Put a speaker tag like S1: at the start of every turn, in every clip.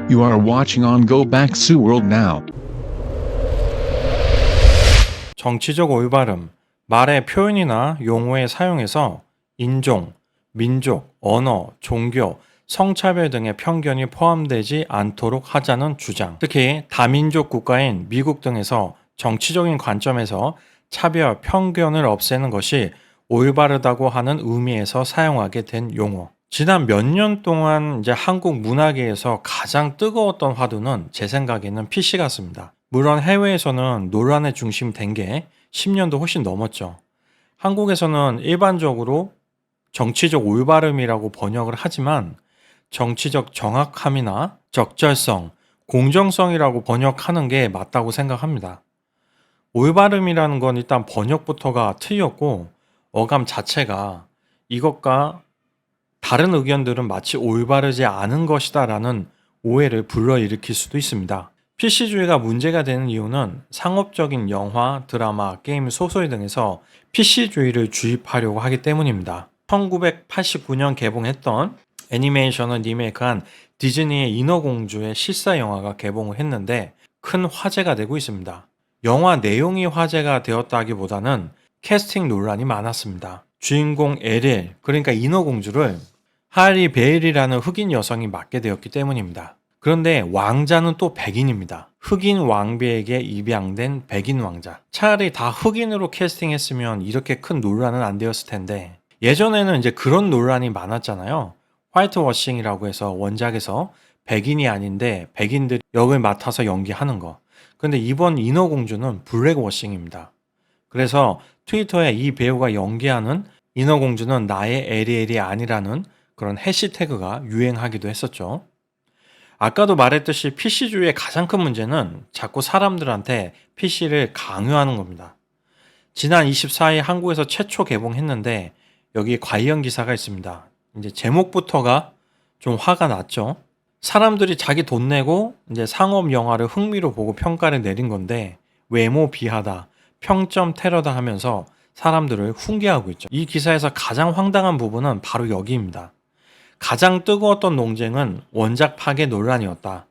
S1: You are watching on Go Back Sue World now.
S2: 정치적 올바름, 말의 표현이나 용어의 사용에서 인종, 민족, 언어, 종교, 성차별 등의 편견이 포함되지 않도록 하자는 주장. 특히 다민족 국가인 미국 등에서 정치적인 관점에서 차별, 편견을 없애는 것이 올바르다고 하는 의미에서 사용하게 된 용어. 지난 몇 년 동안 한국 문화계에서 가장 뜨거웠던 화두는 제 생각에는 PC 같습니다. 물론 해외에서는 논란의 중심이 된 게 10년도 훨씬 넘었죠. 한국에서는 일반적으로 정치적 올바름이라고 번역을 하지만 정치적 정확함이나 적절성, 공정성이라고 번역하는 게 맞다고 생각합니다. 올바름이라는 건 일단 번역부터가 틀렸고 어감 자체가 이것과 다른 의견들은 마치 올바르지 않은 것이다 라는 오해를 불러일으킬 수도 있습니다. PC주의가 문제가 되는 이유는 상업적인 영화, 드라마, 게임, 소설 등에서 PC주의를 주입하려고 하기 때문입니다. 1989년 개봉했던 애니메이션을 리메이크한 디즈니의 인어공주의 실사 영화가 개봉을 했는데 큰 화제가 되고 있습니다. 영화 내용이 화제가 되었다기보다는 캐스팅 논란이 많았습니다. 주인공 에릴, 그러니까 인어공주를 하리 베일이라는 흑인 여성이 맡게 되었기 때문입니다. 그런데 왕자는 또 백인입니다. 흑인 왕비에게 입양된 백인 왕자. 차라리 다 흑인으로 캐스팅했으면 이렇게 큰 논란은 안 되었을 텐데 예전에는 그런 논란이 많았잖아요. 화이트워싱이라고 해서 원작에서 백인이 아닌데 백인들이 역을 맡아서 연기하는 거. 근데 이번 인어공주는 블랙워싱입니다. 그래서 트위터에 이 배우가 연기하는 인어공주는 나의 에리엘이 아니라는 그런 해시태그가 유행하기도 했었죠. 아까도 말했듯이 PC주의의 가장 큰 문제는 자꾸 사람들한테 PC를 강요하는 겁니다. 지난 24일 한국에서 최초 개봉했는데 여기 관련 기사가 있습니다. 제목부터가 좀 화가 났죠. 사람들이 자기 돈 내고 상업 영화를 흥미로 보고 평가를 내린 건데 외모 비하다, 평점 테러다 하면서 사람들을 훈계하고 있죠. 이 기사에서 가장 황당한 부분은 바로 여기입니다. 가장 뜨거웠던 논쟁은 원작 파괴 논란이었다.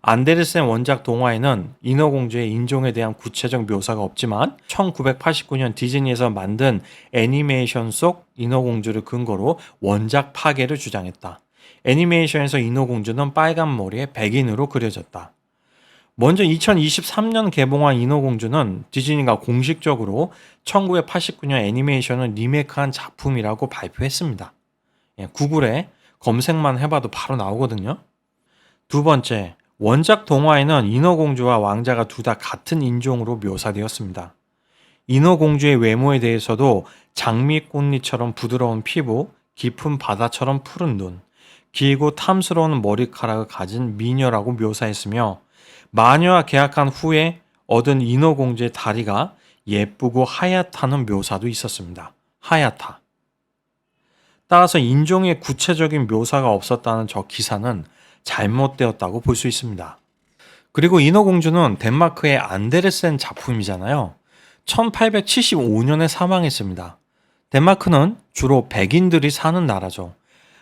S2: 안데르센 원작 동화에는 인어공주의 인종에 대한 구체적 묘사가 없지만 1989년 디즈니에서 만든 애니메이션 속 인어공주를 근거로 원작 파괴를 주장했다. 애니메이션에서 인어공주는 빨간 머리에 백인으로 그려졌다. 먼저 2023년 개봉한 인어공주는 디즈니가 공식적으로 1989년 애니메이션을 리메이크한 작품이라고 발표했습니다. 구글에 검색만 해봐도 바로 나오거든요. 두 번째, 원작 동화에는 인어공주와 왕자가 둘 다 같은 인종으로 묘사되었습니다. 인어공주의 외모에 대해서도 장미꽃잎처럼 부드러운 피부, 깊은 바다처럼 푸른 눈, 길고 탐스러운 머리카락을 가진 미녀라고 묘사했으며 마녀와 계약한 후에 얻은 인어공주의 다리가 예쁘고 하얗다는 묘사도 있었습니다. 하얗다. 따라서 인종의 구체적인 묘사가 없었다는 저 기사는 잘못되었다고 볼 수 있습니다. 그리고 인어공주는 덴마크의 안데르센 작품이잖아요. 1875년에 사망했습니다. 덴마크는 주로 백인들이 사는 나라죠.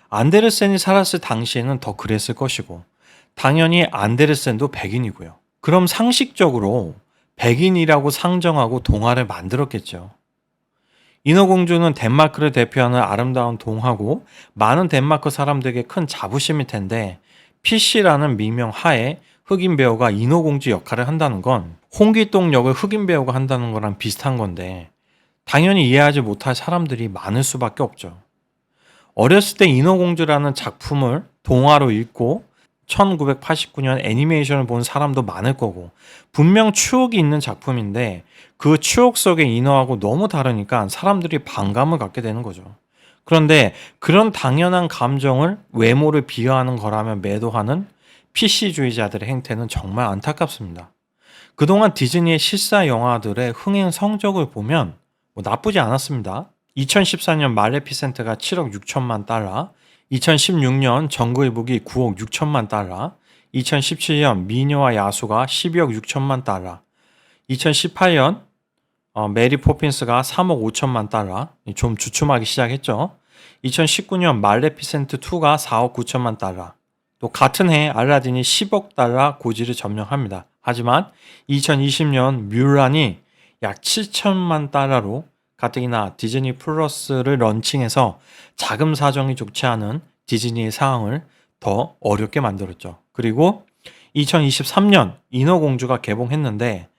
S2: 안데르센이 살았을 당시에는 더 그랬을 것이고 당연히 안데르센도 백인이고요. 그럼 상식적으로 백인이라고 상정하고 동화를 만들었겠죠. 인어공주는 덴마크를 대표하는 아름다운 동화고 많은 덴마크 사람들에게 큰 자부심일 텐데 PC라는 미명 하에 흑인 배우가 인어공주 역할을 한다는 건 홍길동 역을 흑인 배우가 한다는 거랑 비슷한 건데 당연히 이해하지 못할 사람들이 많을 수밖에 없죠. 어렸을 때 인어공주라는 작품을 동화로 읽고 1989년 애니메이션을 본 사람도 많을 거고 분명 추억이 있는 작품인데 그 추억 속의 인어하고 너무 다르니까 사람들이 반감을 갖게 되는 거죠. 그런데 그런 당연한 감정을 외모를 비하하는 거라면 매도하는 PC주의자들의 행태는 정말 안타깝습니다. 그동안 디즈니의 실사 영화들의 흥행 성적을 보면 나쁘지 않았습니다. 2014년 말레피센트가 7억 6천만 달러, 2016년 정글의 북이 9억 6천만 달러, 2017년 미녀와 야수가 12억 6천만 달러, 2018년 메리 포핀스가 3억 5천만 달러, 좀 주춤하기 시작했죠. 2019년 말레피센트 2가 4억 9천만 달러, 또 같은 해 알라딘이 10억 달러 고지를 점령합니다. 하지만 2020년 뮬란이 약 7천만 달러로 가뜩이나 디즈니 플러스를 런칭해서 자금 사정이 좋지 않은 디즈니의 상황을 더 어렵게 만들었죠. 그리고 2023년 인어공주가 개봉했는데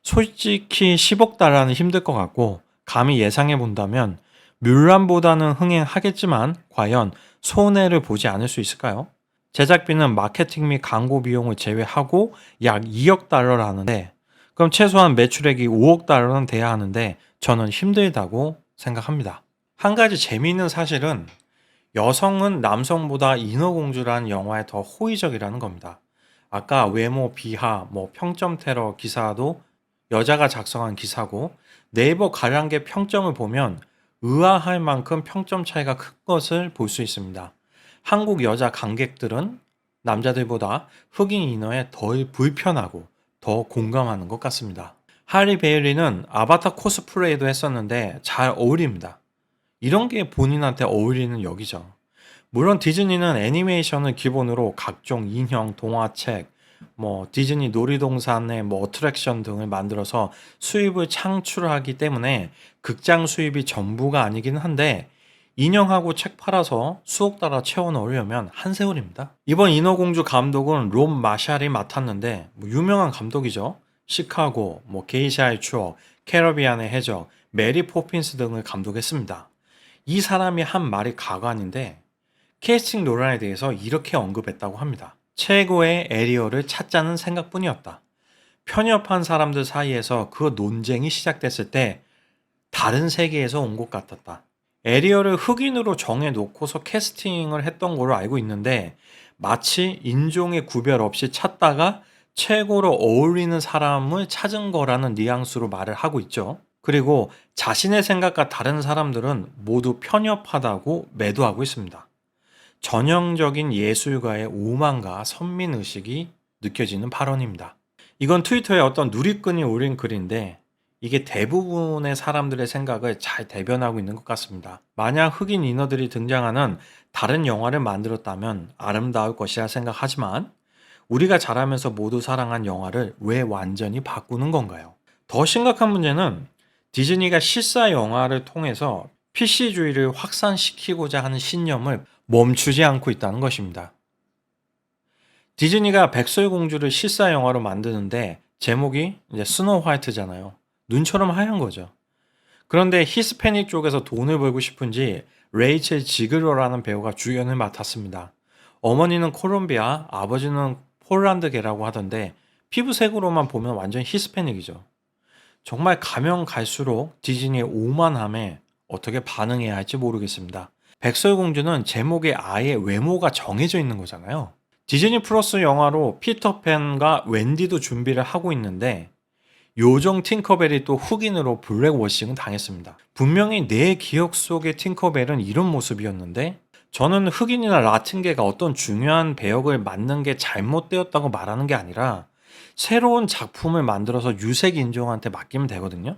S2: 솔직히 10억 달러는 힘들 것 같고 감히 예상해 본다면 뮬란보다는 흥행하겠지만 과연 손해를 보지 않을 수 있을까요? 제작비는 마케팅 및 광고 비용을 제외하고 약 2억 달러라는데 그럼 최소한 매출액이 5억 달러는 돼야 하는데 저는 힘들다고 생각합니다. 한 가지 재미있는 사실은 여성은 남성보다 인어공주라는 영화에 더 호의적이라는 겁니다. 아까 외모 비하, 평점 테러 기사도 여자가 작성한 기사고 네이버 관람객 평점을 보면 의아할 만큼 평점 차이가 큰 것을 볼 수 있습니다. 한국 여자 관객들은 남자들보다 흑인 인어에 덜 불편하고 더 공감하는 것 같습니다. 하리 베일리는 아바타 코스프레이도 했었는데 잘 어울립니다. 이런 게 본인한테 어울리는 역이죠. 물론 디즈니는 애니메이션을 기본으로 각종 인형, 동화책, 디즈니 놀이동산의 어트랙션 등을 만들어서 수입을 창출하기 때문에 극장 수입이 전부가 아니긴 한데 인형하고 책 팔아서 수억 달러 채워 넣으려면 한 세월입니다. 이번 인어공주 감독은 롬 마샬이 맡았는데 유명한 감독이죠. 시카고, 게이샤의 추억, 캐러비안의 해적, 메리 포핀스 등을 감독했습니다. 이 사람이 한 말이 가관인데 캐스팅 논란에 대해서 이렇게 언급했다고 합니다. 최고의 에리어를 찾자는 생각뿐이었다. 편협한 사람들 사이에서 그 논쟁이 시작됐을 때 다른 세계에서 온 것 같았다. 에리어를 흑인으로 정해놓고서 캐스팅을 했던 걸로 알고 있는데 마치 인종의 구별 없이 찾다가 최고로 어울리는 사람을 찾은 거라는 뉘앙스로 말을 하고 있죠. 그리고 자신의 생각과 다른 사람들은 모두 편협하다고 매도하고 있습니다. 전형적인 예술가의 오만과 선민의식이 느껴지는 발언입니다. 이건 트위터에 어떤 누리꾼이 올린 글인데 이게 대부분의 사람들의 생각을 잘 대변하고 있는 것 같습니다. 만약 흑인 인어들이 등장하는 다른 영화를 만들었다면 아름다울 것이라 생각하지만 우리가 자라면서 모두 사랑한 영화를 왜 완전히 바꾸는 건가요? 더 심각한 문제는 디즈니가 실사 영화를 통해서 PC주의를 확산시키고자 하는 신념을 멈추지 않고 있다는 것입니다. 디즈니가 백설공주를 실사 영화로 만드는데 제목이 이제 스노우 화이트잖아요. 눈처럼 하얀 거죠. 그런데 히스패닉 쪽에서 돈을 벌고 싶은지 레이첼 지글러라는 배우가 주연을 맡았습니다. 어머니는 콜롬비아, 아버지는 폴란드계라고 하던데 피부색으로만 보면 완전 히스패닉이죠. 정말 가면 갈수록 디즈니의 오만함에 어떻게 반응해야 할지 모르겠습니다. 백설공주는 제목에 아예 외모가 정해져 있는 거잖아요. 디즈니 플러스 영화로 피터팬과 웬디도 준비를 하고 있는데 요정 팅커벨이 또 흑인으로 블랙워싱을 당했습니다. 분명히 내 기억 속의 팅커벨은 이런 모습이었는데 저는 흑인이나 라틴계가 어떤 중요한 배역을 맡는 게 잘못되었다고 말하는 게 아니라 새로운 작품을 만들어서 유색 인종한테 맡기면 되거든요.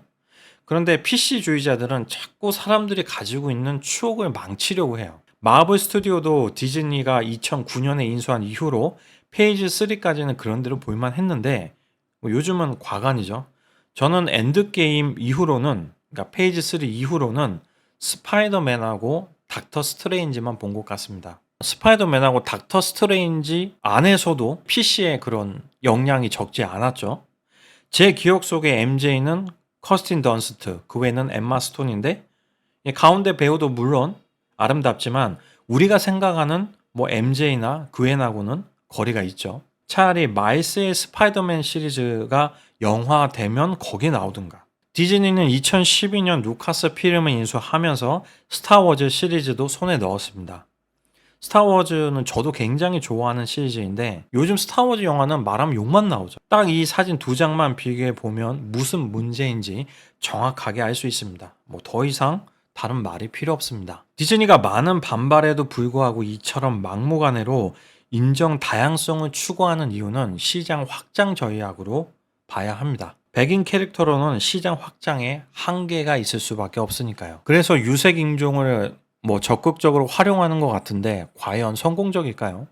S2: 그런데 PC주의자들은 자꾸 사람들이 가지고 있는 추억을 망치려고 해요. 마블 스튜디오도 디즈니가 2009년에 인수한 이후로 페이지 3까지는 그런 대로 볼만 했는데 요즘은 과간이죠. 저는 엔드게임 이후로는 그러니까 페이지 3 이후로는 스파이더맨하고 닥터 스트레인지만 본 것 같습니다. 스파이더맨하고 닥터 스트레인지 안에서도 PC의 그런 영향이 적지 않았죠. 제 기억 속에 MJ는 커스틴 던스트, 그 외에는 엠마 스톤인데 가운데 배우도 물론 아름답지만 우리가 생각하는 MJ나 그웬하고는 거리가 있죠. 차라리 마일스의 스파이더맨 시리즈가 영화되면 거기 나오든가. 디즈니는 2012년 루카스 필름을 인수하면서 스타워즈 시리즈도 손에 넣었습니다. 스타워즈는 저도 굉장히 좋아하는 시리즈인데 요즘 스타워즈 영화는 말하면 욕만 나오죠. 딱 이 사진 두 장만 비교해 보면 무슨 문제인지 정확하게 알 수 있습니다. 더 이상 다른 말이 필요 없습니다. 디즈니가 많은 반발에도 불구하고 이처럼 막무가내로 인종 다양성을 추구하는 이유는 시장 확장 전략으로 봐야 합니다. 백인 캐릭터로는 시장 확장에 한계가 있을 수밖에 없으니까요. 그래서 유색 인종을 적극적으로 활용하는 것 같은데 과연 성공적일까요?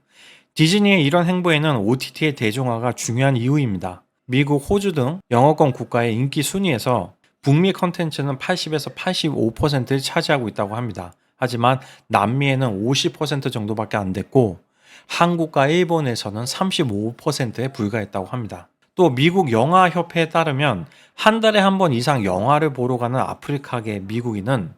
S2: 디즈니의 이런 행보에는 OTT의 대중화가 중요한 이유입니다. 미국, 호주 등 영어권 국가의 인기 순위에서 북미 컨텐츠는 80에서 85%를 차지하고 있다고 합니다. 하지만 남미에는 50% 정도밖에 안 됐고 한국과 일본에서는 35%에 불과했다고 합니다. 또 미국 영화협회에 따르면 한 달에 한 번 이상 영화를 보러 가는 아프리카계 미국인은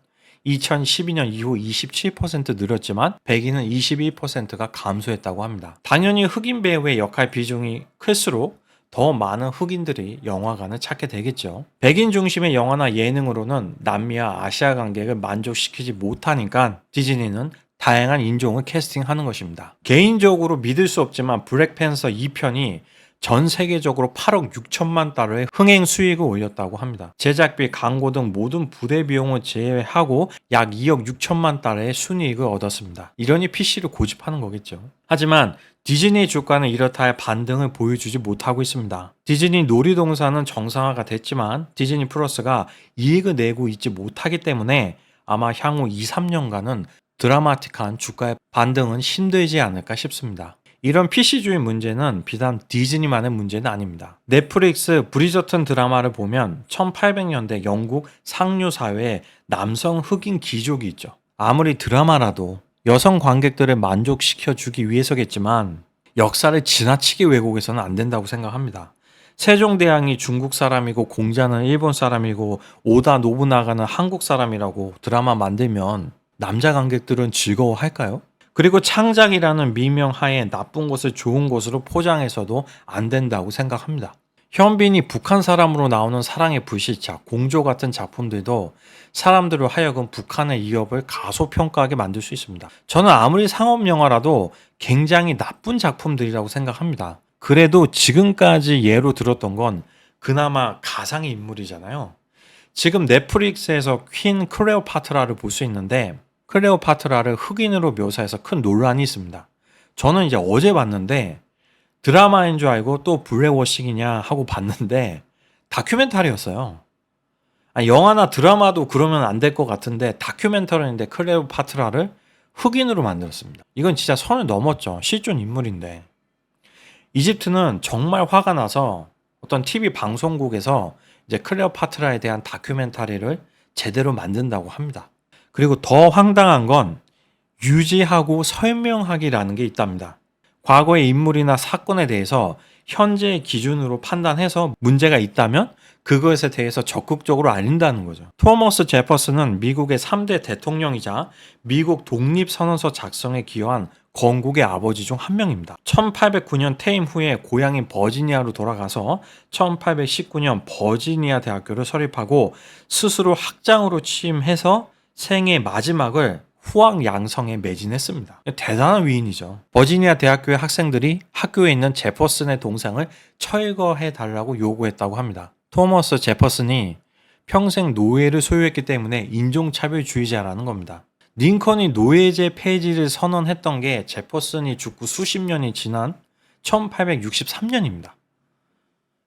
S2: 2012년 이후 27% 늘었지만 백인은 22%가 감소했다고 합니다. 당연히 흑인 배우의 역할 비중이 클수록 더 많은 흑인들이 영화관을 찾게 되겠죠. 백인 중심의 영화나 예능으로는 남미와 아시아 관객을 만족시키지 못하니까 디즈니는 다양한 인종을 캐스팅하는 것입니다. 개인적으로 믿을 수 없지만 블랙팬서 2편이 전 세계적으로 8억 6천만 달러의 흥행 수익을 올렸다고 합니다. 제작비, 광고 등 모든 부대 비용을 제외하고 약 2억 6천만 달러의 순이익을 얻었습니다. 이러니 PC를 고집하는 거겠죠. 하지만 디즈니 주가는 이렇다 할 반등을 보여주지 못하고 있습니다. 디즈니 놀이동산은 정상화가 됐지만 디즈니 플러스가 이익을 내고 있지 못하기 때문에 아마 향후 2, 3년간은 드라마틱한 주가의 반등은 힘들지 않을까 싶습니다. 이런 PC주의 문제는 비단 디즈니만의 문제는 아닙니다. 넷플릭스 브리저튼 드라마를 보면 1800년대 영국 상류 사회에 남성 흑인 귀족이 있죠. 아무리 드라마라도 여성 관객들을 만족시켜주기 위해서겠지만 역사를 지나치게 왜곡해서는 안 된다고 생각합니다. 세종대왕이 중국 사람이고 공자는 일본 사람이고 오다 노부나가는 한국 사람이라고 드라마 만들면 남자 관객들은 즐거워할까요? 그리고 창작이라는 미명 하에 나쁜 것을 좋은 것으로 포장해서도 안 된다고 생각합니다. 현빈이 북한 사람으로 나오는 사랑의 불시착, 공조 같은 작품들도 사람들로 하여금 북한의 위협을 가소평가하게 만들 수 있습니다. 저는 아무리 상업 영화라도 굉장히 나쁜 작품들이라고 생각합니다. 그래도 지금까지 예로 들었던 건 그나마 가상의 인물이잖아요. 지금 넷플릭스에서 퀸 클레오파트라를 볼 수 있는데 클레오파트라를 흑인으로 묘사해서 큰 논란이 있습니다. 저는 이제 어제 봤는데 드라마인 줄 알고 또 블랙워싱이냐 하고 봤는데 다큐멘터리였어요. 영화나 드라마도 그러면 안 될 것 같은데 다큐멘터리인데 클레오파트라를 흑인으로 만들었습니다. 이건 진짜 선을 넘었죠. 실존 인물인데. 이집트는 정말 화가 나서 어떤 TV 방송국에서 이제 클레오파트라에 대한 다큐멘터리를 제대로 만든다고 합니다. 그리고 더 황당한 건 유지하고 설명하기라는 게 있답니다. 과거의 인물이나 사건에 대해서 현재의 기준으로 판단해서 문제가 있다면 그것에 대해서 적극적으로 알린다는 거죠. 토머스 제퍼슨은 미국의 3대 대통령이자 미국 독립선언서 작성에 기여한 건국의 아버지 중 한 명입니다. 1809년 퇴임 후에 고향인 버지니아로 돌아가서 1819년 버지니아 대학교를 설립하고 스스로 학장으로 취임해서 생애 마지막을 후학 양성에 매진했습니다. 대단한 위인이죠. 버지니아 대학교의 학생들이 학교에 있는 제퍼슨의 동상을 철거해 달라고 요구했다고 합니다. 토머스 제퍼슨이 평생 노예를 소유했기 때문에 인종차별주의자라는 겁니다. 링컨이 노예제 폐지를 선언했던 게 제퍼슨이 죽고 수십 년이 지난 1863년입니다.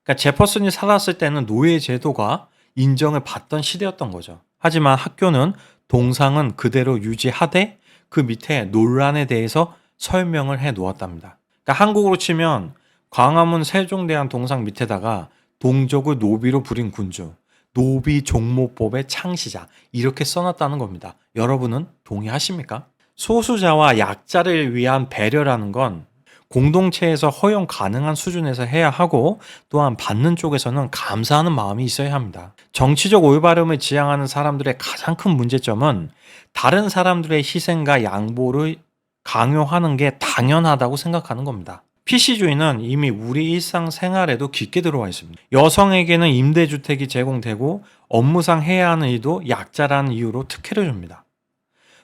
S2: 그러니까 제퍼슨이 살았을 때는 노예 제도가 인정을 받던 시대였던 거죠. 하지만 학교는 동상은 그대로 유지하되 그 밑에 논란에 대해서 설명을 해 놓았답니다. 그러니까 한국으로 치면 광화문 세종대왕 동상 밑에다가 동족을 노비로 부린 군주, 노비종모법의 창시자 이렇게 써놨다는 겁니다. 여러분은 동의하십니까? 소수자와 약자를 위한 배려라는 건 공동체에서 허용 가능한 수준에서 해야 하고 또한 받는 쪽에서는 감사하는 마음이 있어야 합니다. 정치적 올바름을 지향하는 사람들의 가장 큰 문제점은 다른 사람들의 희생과 양보를 강요하는 게 당연하다고 생각하는 겁니다. PC주의는 이미 우리 일상생활에도 깊게 들어와 있습니다. 여성에게는 임대주택이 제공되고 업무상 해야 하는 일도 약자라는 이유로 특혜를 줍니다.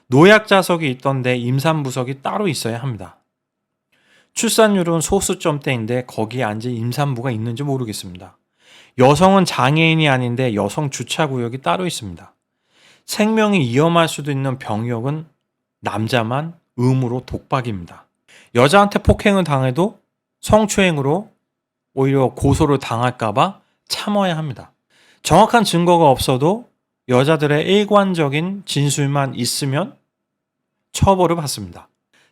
S2: 노약자석이 있던데 임산부석이 따로 있어야 합니다. 출산율은 소수점대인데 거기에 앉을 임산부가 있는지 모르겠습니다. 여성은 장애인이 아닌데 여성 주차구역이 따로 있습니다. 생명이 위험할 수도 있는 병역은 남자만 의무로 독박입니다. 여자한테 폭행을 당해도 성추행으로 오히려 고소를 당할까봐 참아야 합니다. 정확한 증거가 없어도 여자들의 일관적인 진술만 있으면 처벌을 받습니다.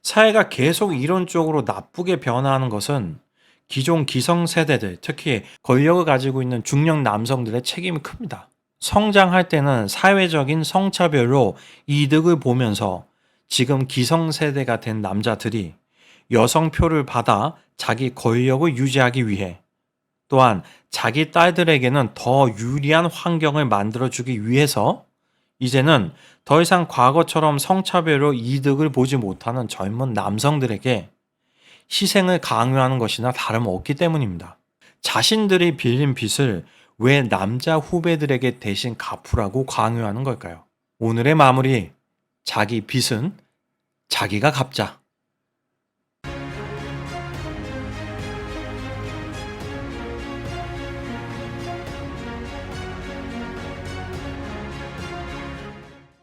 S2: 사회가 계속 이런 쪽으로 나쁘게 변화하는 것은 기존 기성세대들, 특히 권력을 가지고 있는 중년 남성들의 책임이 큽니다. 성장할 때는 사회적인 성차별로 이득을 보면서 지금 기성세대가 된 남자들이 여성표를 받아 자기 권력을 유지하기 위해, 또한 자기 딸들에게는 더 유리한 환경을 만들어주기 위해서 이제는 더 이상 과거처럼 성차별로 이득을 보지 못하는 젊은 남성들에게 희생을 강요하는 것이나 다름없기 때문입니다. 자신들이 빌린 빚을 왜 남자 후배들에게 대신 갚으라고 강요하는 걸까요? 오늘의 마무리, 자기 빚은 자기가 갚자.